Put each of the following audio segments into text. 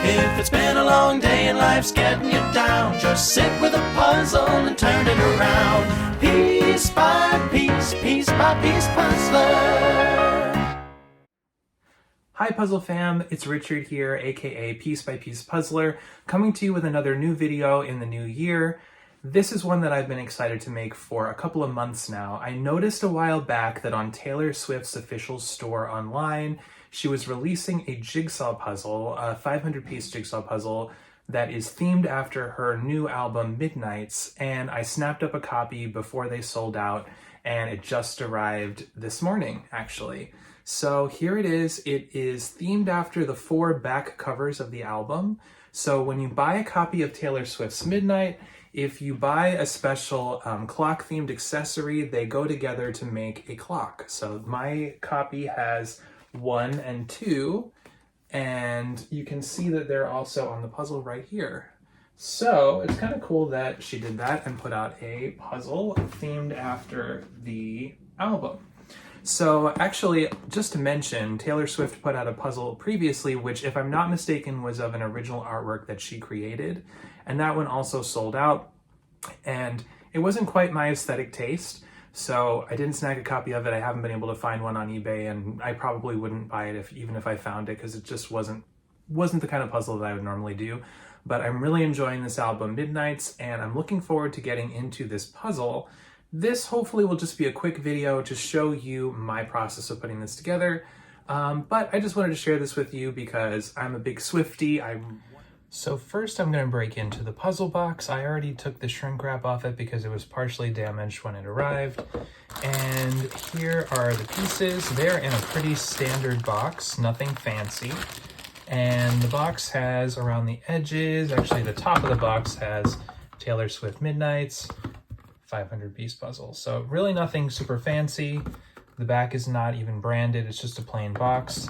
If it's been a long day and life's getting you down, just sit with a puzzle and turn it around. Piece by piece, piece by piece puzzler. Hi Puzzle Fam, it's Richard here, aka Piece by Piece Puzzler, coming to you with another new video in the new year. This is one that I've been excited to make for a couple of months now. I noticed a while back that on Taylor Swift's official store online, she was releasing a jigsaw puzzle, a 500-piece jigsaw puzzle that is themed after her new album, Midnights, and I snapped up a copy before they sold out, and it just arrived this morning, actually. So here it is. It is themed after the 4 back covers of the album. So when you buy a copy of Taylor Swift's Midnight, if you buy a special clock-themed accessory, they go together to make a clock. So my copy has 1 and 2, and you can see that they're also on the puzzle right here. So it's kind of cool that she did that and put out a puzzle themed after the album. So actually, just to mention, Taylor Swift put out a puzzle previously, which, if I'm not mistaken, was of an original artwork that she created. And that one also sold out. And it wasn't quite my aesthetic taste, so I didn't snag a copy of it. I haven't been able to find one on eBay, and I probably wouldn't buy it even if I found it, because it just wasn't the kind of puzzle that I would normally do. But I'm really enjoying this album, Midnights, and I'm looking forward to getting into this puzzle. This hopefully will just be a quick video to show you my process of putting this together. But I just wanted to share this with you because I'm a big Swiftie. So first I'm going to break into the puzzle box. I already took the shrink wrap off it because it was partially damaged when it arrived. And here are the pieces. They're in a pretty standard box, nothing fancy. And the box has around the edges, actually the top of the box has Taylor Swift Midnights, 500-piece puzzle. So really nothing super fancy. The back is not even branded, it's just a plain box.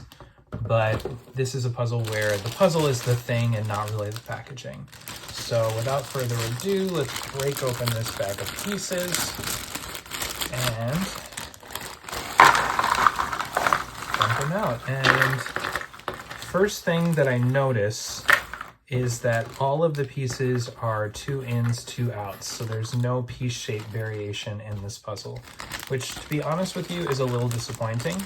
But this is a puzzle where the puzzle is the thing and not really the packaging. So without further ado, let's break open this bag of pieces and dump them out. And first thing that I notice is that all of the pieces are 2 ins, 2 outs. So there's no piece shape variation in this puzzle, which, to be honest with you, is a little disappointing.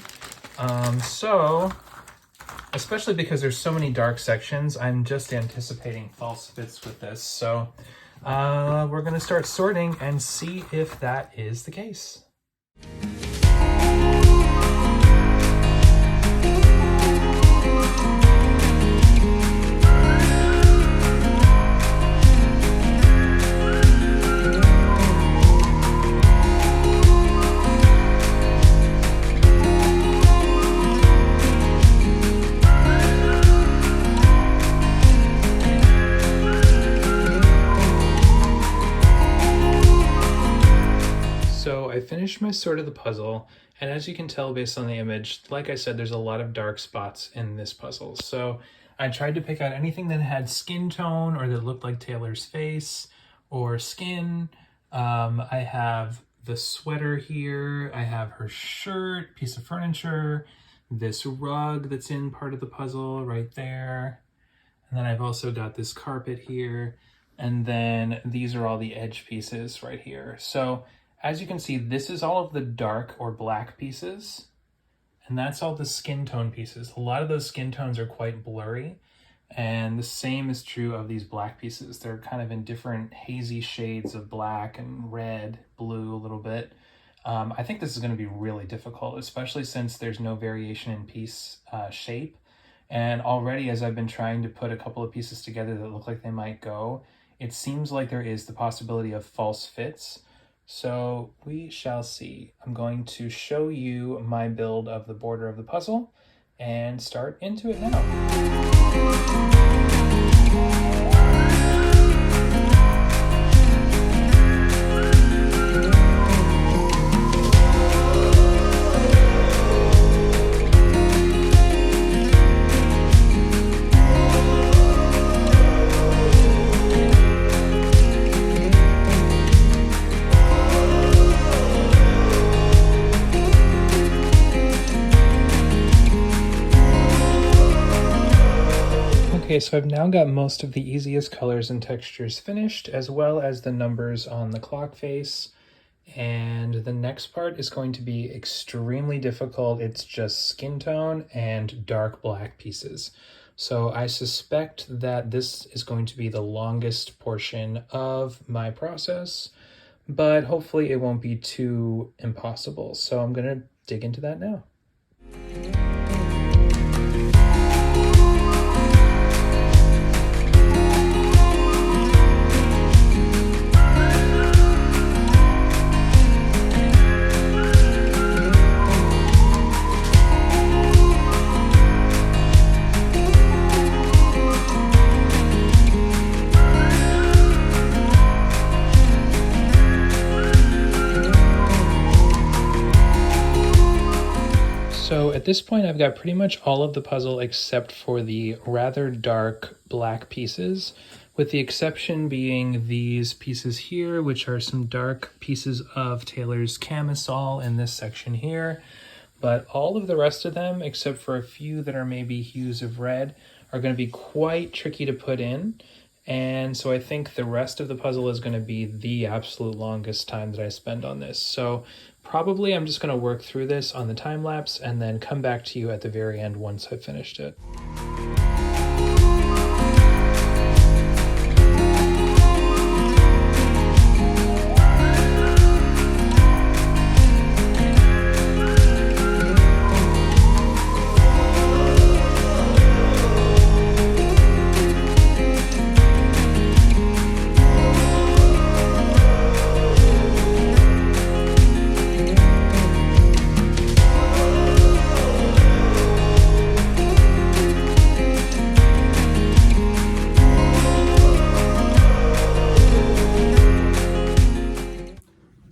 Especially because there's so many dark sections, I'm just anticipating false fits with this. So we're gonna start sorting and see if that is the case. So I finished my sort of the puzzle, and as you can tell based on the image, like I said, there's a lot of dark spots in this puzzle. So I tried to pick out anything that had skin tone or that looked like Taylor's face or skin. I have the sweater here, I have her shirt, piece of furniture, this rug that's in part of the puzzle right there. And then I've also got this carpet here, and then these are all the edge pieces right here. So as you can see, this is all of the dark or black pieces, and that's all the skin tone pieces. A lot of those skin tones are quite blurry, and the same is true of these black pieces. They're kind of in different hazy shades of black and red, blue a little bit. I think this is going to be really difficult, especially since there's no variation in piece shape. And already, as I've been trying to put a couple of pieces together that look like they might go, it seems like there is the possibility of false fits. So we shall see. I'm going to show you my build of the border of the puzzle and start into it now. Okay, so I've now got most of the easiest colors and textures finished, as well as the numbers on the clock face. And the next part is going to be extremely difficult. It's just skin tone and dark black pieces. So I suspect that this is going to be the longest portion of my process, but hopefully it won't be too impossible. So I'm gonna dig into that now. So at this point, I've got pretty much all of the puzzle except for the rather dark black pieces, with the exception being these pieces here, which are some dark pieces of Taylor's camisole in this section here. But all of the rest of them, except for a few that are maybe hues of red, are going to be quite tricky to put in. And so I think the rest of the puzzle is going to be the absolute longest time that I spend on this. So probably I'm just going to work through this on the time lapse and then come back to you at the very end once I've finished it.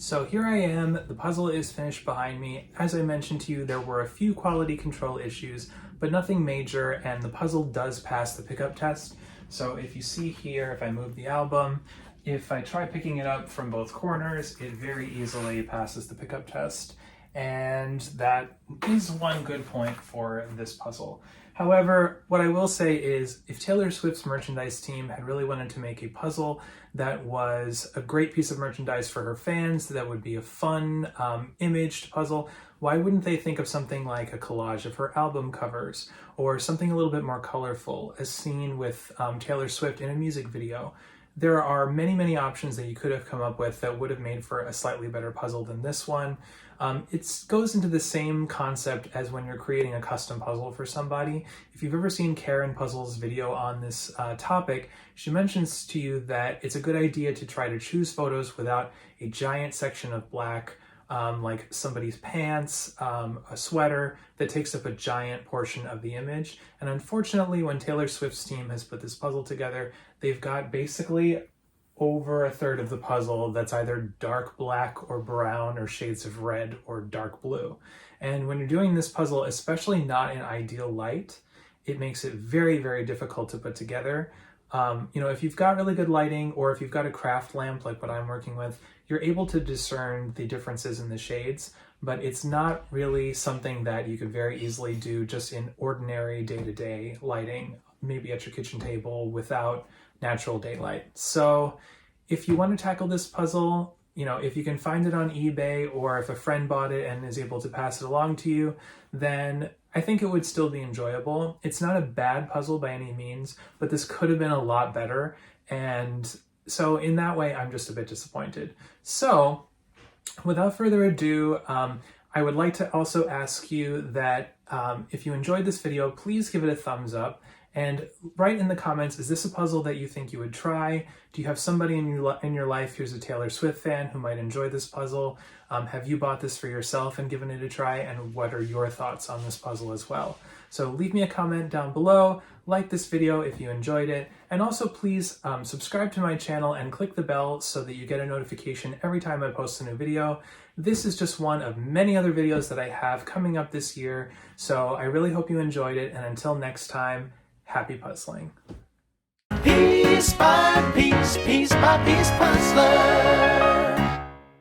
So here I am, the puzzle is finished behind me. As I mentioned to you, there were a few quality control issues, but nothing major, and the puzzle does pass the pickup test. So if you see here, if I move the album, if I try picking it up from both corners, it very easily passes the pickup test. And that is one good point for this puzzle. However, what I will say is if Taylor Swift's merchandise team had really wanted to make a puzzle that was a great piece of merchandise for her fans, that would be a fun imaged puzzle, why wouldn't they think of something like a collage of her album covers or something a little bit more colorful, as seen with Taylor Swift in a music video? There are many, many options that you could have come up with that would have made for a slightly better puzzle than this one. It goes into the same concept as when you're creating a custom puzzle for somebody. If you've ever seen Karen Puzzle's video on this topic, she mentions to you that it's a good idea to try to choose photos without a giant section of black, like somebody's pants, a sweater that takes up a giant portion of the image. And unfortunately, when Taylor Swift's team has put this puzzle together, they've got basically over a third of the puzzle that's either dark black or brown or shades of red or dark blue. And when you're doing this puzzle, especially not in ideal light, it makes it very, very difficult to put together. If you've got really good lighting, or if you've got a craft lamp like what I'm working with, you're able to discern the differences in the shades, but it's not really something that you could very easily do just in ordinary day-to-day lighting, maybe at your kitchen table without natural daylight. So if you want to tackle this puzzle, if you can find it on eBay, or if a friend bought it and is able to pass it along to you, then I think it would still be enjoyable. It's not a bad puzzle by any means, but this could have been a lot better. And so in that way, I'm just a bit disappointed. So without further ado, I would like to also ask you that if you enjoyed this video, please give it a thumbs up. And write in the comments, is this a puzzle that you think you would try? Do you have somebody in your life who's a Taylor Swift fan who might enjoy this puzzle? Have you bought this for yourself and given it a try? And what are your thoughts on this puzzle as well? So leave me a comment down below, like this video if you enjoyed it, and also please subscribe to my channel and click the bell so that you get a notification every time I post a new video. This is just one of many other videos that I have coming up this year, so I really hope you enjoyed it, and until next time, happy puzzling. Piece by piece, piece by piece puzzler.